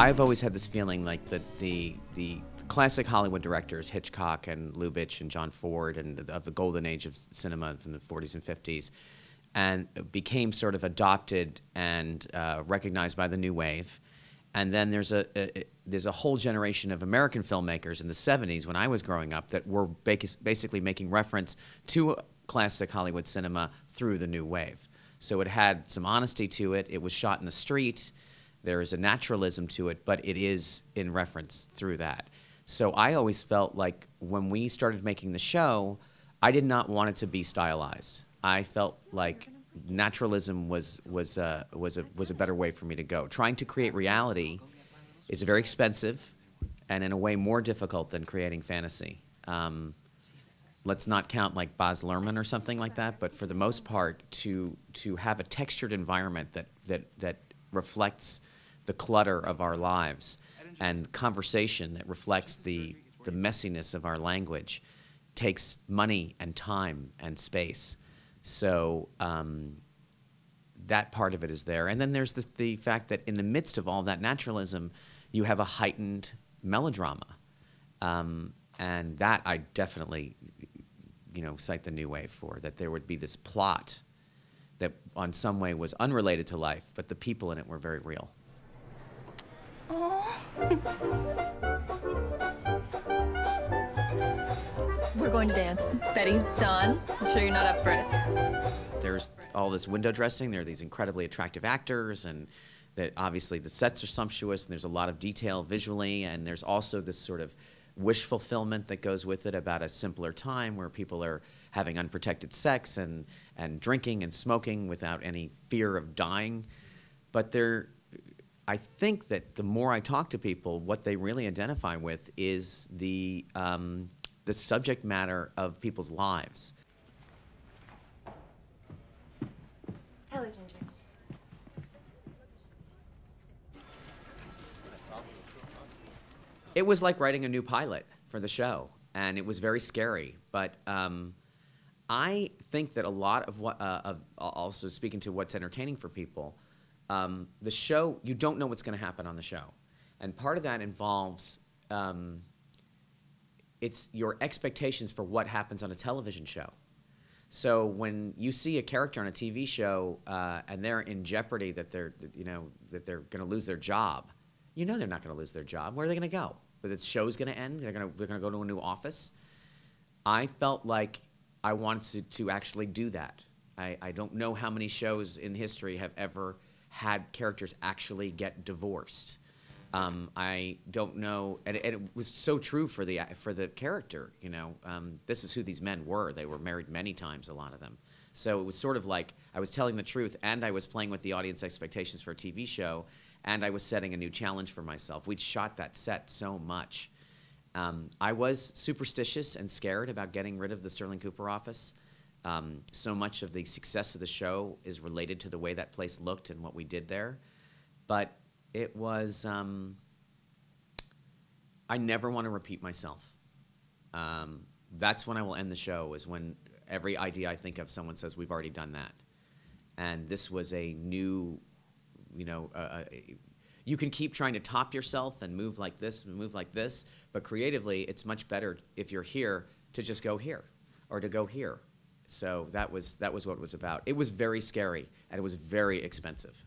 I've always had this feeling like the classic Hollywood directors, Hitchcock and Lubitsch and John Ford, and of the golden age of cinema from the 40s and 50s, and became sort of adopted and recognized by the new wave. And then there's a whole generation of American filmmakers in the 70s when I was growing up that were basically making reference to classic Hollywood cinema through the new wave. So it had some honesty to it. It was shot in the street. There is a naturalism to it, but it is in reference through that. So I always felt like when we started making the show, I did not want it to be stylized. I felt like naturalism was a better way for me to go. Trying to create reality is very expensive and in a way more difficult than creating fantasy. Let's not count like Baz Luhrmann or something like that, but for the most part, to have a textured environment that reflects the clutter of our lives and conversation that reflects the messiness of our language takes money and time and space. So that part of it is there. And then there's the fact that in the midst of all that naturalism, you have a heightened melodrama. And that I definitely, cite the new wave for, that there would be this plot that on some way was unrelated to life, but the people in it were very real. We're going to dance. Betty, Don, I'm sure you're not up for it. There's all this window dressing. There are these incredibly attractive actors, and that obviously the sets are sumptuous, and there's a lot of detail visually, and there's also this sort of wish fulfillment that goes with it about a simpler time where people are having unprotected sex and drinking and smoking without any fear of dying. But I think that the more I talk to people, what they really identify with is the subject matter of people's lives. Hello, Ginger. It was like writing a new pilot for the show, and it was very scary. But I think that a lot of what, also speaking to what's entertaining for people, the show, you don't know what's going to happen on the show. And part of that involves it's your expectations for what happens on a television show. So when you see a character on a TV show and they're in jeopardy that they're going to lose their job, they're not going to lose their job. Where are they going to go? The show's going to end. They're going to go to a new office. I felt like I wanted to actually do that. I don't know how many shows in history have ever had characters actually get divorced. I don't know, and it was so true for the character. This is who these men were. They were married many times, a lot of them. So it was sort of like I was telling the truth, and I was playing with the audience expectations for a TV show, and I was setting a new challenge for myself. We'd shot that set so much. I was superstitious and scared about getting rid of the Sterling Cooper office. So much of the success of the show is related to the way that place looked and what we did there. But it was, I never want to repeat myself. That's when I will end the show, is when every idea I think of, someone says, we've already done that. And this was a new, you can keep trying to top yourself and move like this and move like this, but creatively it's much better if you're here to just go here or to go here. So that was what it was about. It was very scary, and it was very expensive.